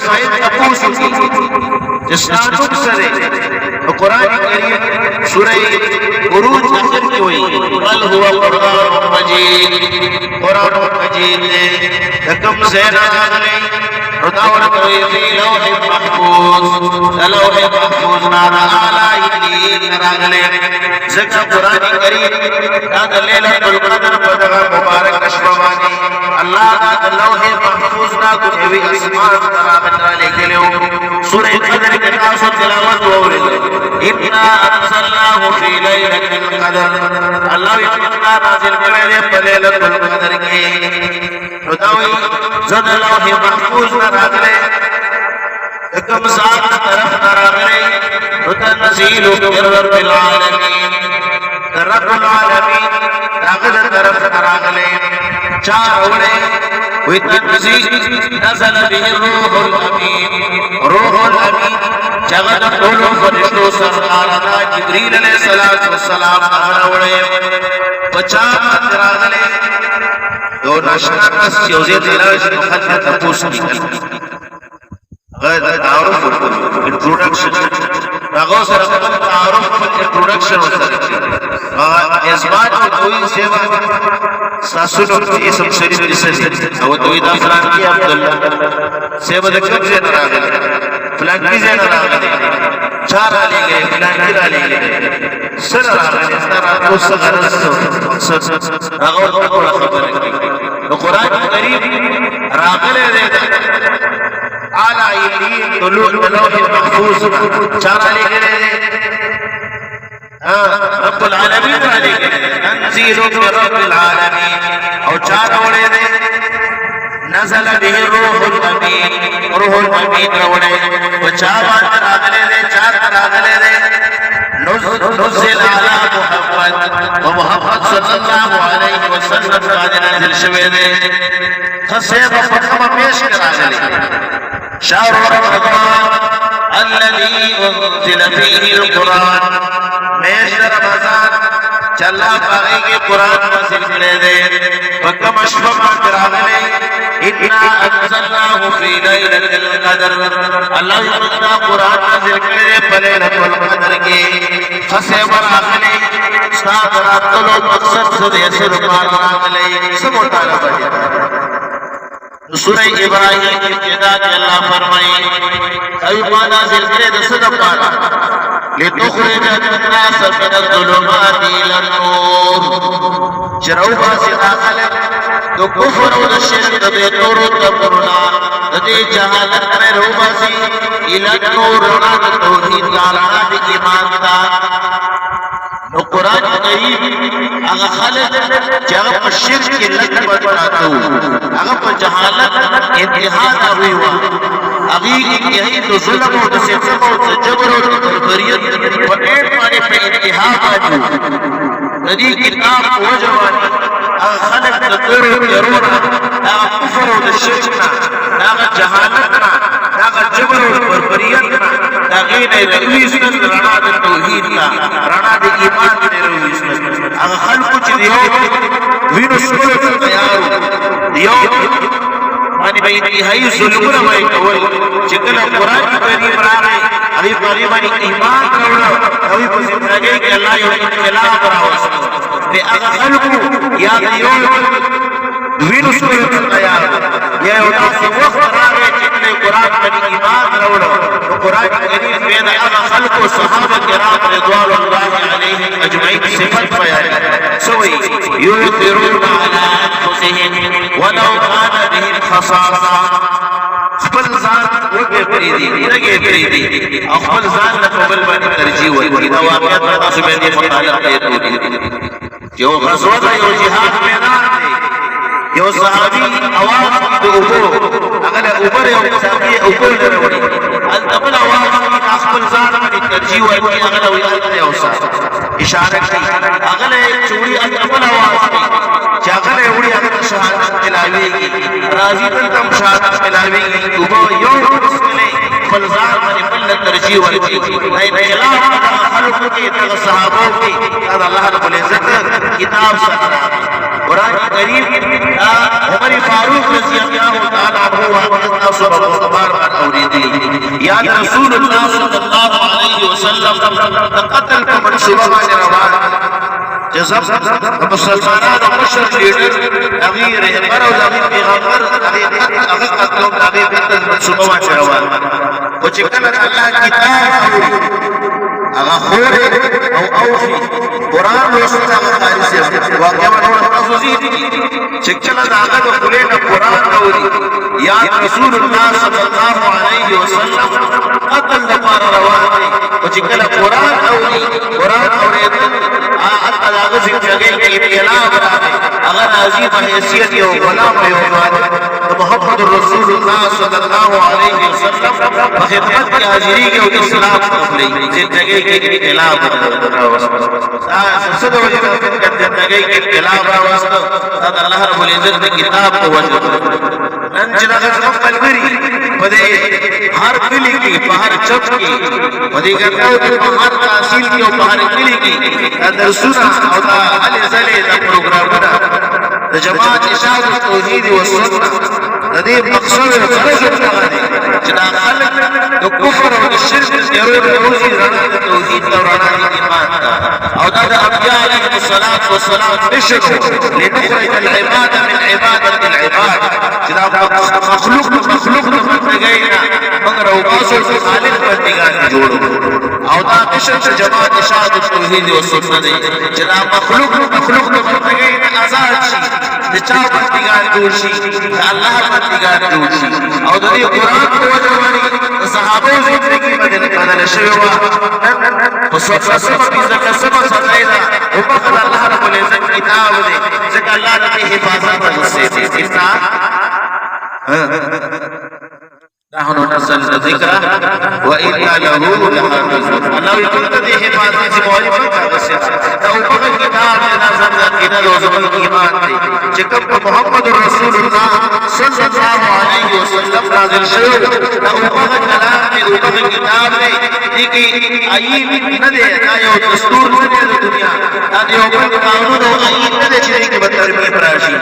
شاید تپوسو کی جسنا نم سرے قرآن کریم سورہ عروج آخر کی ہوئی قل ہوا قرآن مجید قرآن مجید لکم زینا آگلے رداور کوئی فی لوح محفوظ لوح محفوظ نانا آلائی دین آگلے ذکر قرآن کریم داد لیلت القدر پدغا مبارک اشبوانی اللہ داد لوح محفوظ نا کتوی اسمان ترابتنا لے گلیو سورہ قدر کے ناس و تلاوت وورد اِنَّا أَنزَلْنَاهُ فِي لَيْلَةِ الْقَدْرِ اللہ اتنا نازل کرے بلیلت القدر کی رداوی زد لوح محفوظ نراغلے اکم ذات طرف نراغلے تنزیل من رب العالمین رب العالمین راغل طرف نراغلے چار اوڑے وتنزیل نزل به الروح الامین روح الامین جغد قولو فرشتو سرکار دا جبریل علیہ السلام اغراوڑے پچاپ دراغلے دو ناشنا کس چیوزی دلاش مخلط تپوس نکل غیر تعارف انٹروڈکشن راغو سر اقبل تعارف انٹروڈکشن سر ازمان و دوئی سیوا ساسونو اسم شریف جسد او دوئی دا فلان کی عبداللہ سیوا دا کب زین راغلے فلان کی زین راغلے چار آلے گئے فلان کی آلے گئے سر راغلے سر آتو سغرس مقصد راغو تکوڑا خبر کی قرآن قریب راغلے دے دا آلہ ایلین دلوح محفوظ چار آلے گئے دے رب العالمین علی گئے تنزیل من رب العالمین او چار اوڑے دے نزل به روح الامین روح الامین روڑے وچابان تراغلے دے چار تراغلے دے نزل علی محمد ومحمد صلی اللہ علیہ وسلم بعد نازل شوے دے خسیب فتحم پیش کراغلے شهر رمضان الذي انزل فيه القرآن میش رمضان چلا پاگئی کے قرآن نازل کرے دے وکم اشفقان کراغلے اِنَّا أَنزَلْنَاهُ فِي لَيْلَةِ الْقَدْرِ اللہ یمنا قرآن نازل کرے دے پلیلت والقدر کے خسے براغلے ساتھ راتلو مقصد صدی سر پاراغلے سمو طالبہ سورہ ابراہیم کی ابتدا کے اللہ فرمائے ایوبا نازل کرے دے صدق پارا لتخرج الناس من الظلمات الى النور چروبا سے داخل تو کفر و شرک دے نور تبرنا دے جہالت میں روبا سی الى النور رنا توحید رنا دی ایمان دا نو قرآن قریب اگا خالد جہاں پر شرک کی لت بتاتو اگا پر جہالت انتہا ہوئی ہوا ابھی یہی تو ظلم و ستم و جبر و بربریت پکیٹ پانے پہ انتہا باجو ندی کتاب وجوانی اگا خلق تطور یرونا اگا کفر و شرکنا اگا جہالتنا اگا جبر و بربریتنا اگین رویسنا رنا دا توحیدنا رنا دا ایمان دا رویسنا اگا خلقو چی دیو وینو سکولت تیارو دیو مانی بھئی انتہائی ظلمون بائی کول چکل قرآن کریم راگے ابھی قریبانی ایمان روڑا ابھی پسند لگے کہ اللہ یو انقلاب راوس بے اگا خلقو یا دیو وینو سکولت تیارو یا اوٹا سے وقت راگے چکل قرآن کریم ایمان روڑا قرآن کریم بین اگا خلقو صحابہ کرام رضوان اللہ علیہ اجمعین صفت بیان سوئی یؤثرون علی انفسهم ولو كان بهم خصاصہ خپل ذات وګه پریدي لګي پریدي خپل ذات له قبل باندې ترجیح ورکړي دا واقعیت تاسو باندې مطالعه کوي یو غزوه یو جهاد میدان دی یو صحابي اواز د اوبو هغه اوبر یو صحابي اوبو لري الدبل اواز خپل ځان باندې ترجیح ورکړي هغه وی یو اشاره کوي هغه چوری الدبل اواز چې هغه وړي هغه شهادت ملاويږي راضي تم شهادت ملاويږي اوبو یو مسلې خپل ځان باندې بل ترجیح ورکړي دای خلاف خلق کې د صحابه کې الله رب العزت کتاب سره قرآن کریم عمر فاروق رضی اللہ تعالی عنہ واقعہ صبح و خبر اور د رسول الله صلی الله علیه وسلم د قتل په منصوبه باندې روان جزم مسلمانانو مشر لیډر هغه رهبر او هغه پیغمبر هغه قتل منصوبه باندې روان او چې کله الله کتاب هغه خور او اوفي قران لوستل هغه خارجي واقعا نور تاسو دي چې کله هغه د خلینو قران اوري یا رسول الله صلی الله علیه وسلم قتل لپاره روان دي او چې کله قران اوري قران اورېدل هغه ذکر کې انقلاب راغی هغه راځي په حیثیت یو غلام یو محمد رسول الله صلی الله علیه وسلم په خدمت کې حاضرې کې او اسلام خپلې ژوندۍ کې انقلاب راوست څه د وجه ژوندۍ کې انقلاب راوست دا الله رب العزت کتاب په وجه نن چې دا خپل مری په دې هر کلی کې په هر چوک کې په دې ګټو په هر تحصیل کې او په هر کلی کې درسونه او دا علي زلي دا پروګرامونه د جماعت اشاعه توحید او سنت د دې مقصد سره چې دا خلک د کفر او د شرک ضرور روزي رڼا د توحید او رڼا د ایمان او دا د انبیاء علیهم الصلاۃ والسلام نشو لنخرج العباد من عباده العباد چې دا مخلوق د بندګینا مگر او تاسو خالق بندګان جوړو او دا نشو جماعت اشاعه توحید او سنت چې دا مخلوق د بندګینا آزاد شي د چا بندګان جوړ شي الله بندګان جوړ شي او د دې قران په وجه باندې صحابه زندگی بدل شوی و په صفه په سبا صدایدا او په الله رب العزت کتاب دې ځکه الله د حفاظت مسئله نحن نزل الذكر وإنا له لحافظون الله يقول دې حفاظت مولوی کا مسئله دا او په کتاب نازل کړه روزمن ایمان دې چې کوم محمد رسول الله صلی الله علیه وسلم نازل شوی دا او په کلام دې او په کتاب دې کې آیین نه دی دا یو دستور نه دی د دنیا دا یو قانون او آیین نه دی چې کې به ترمیم راشي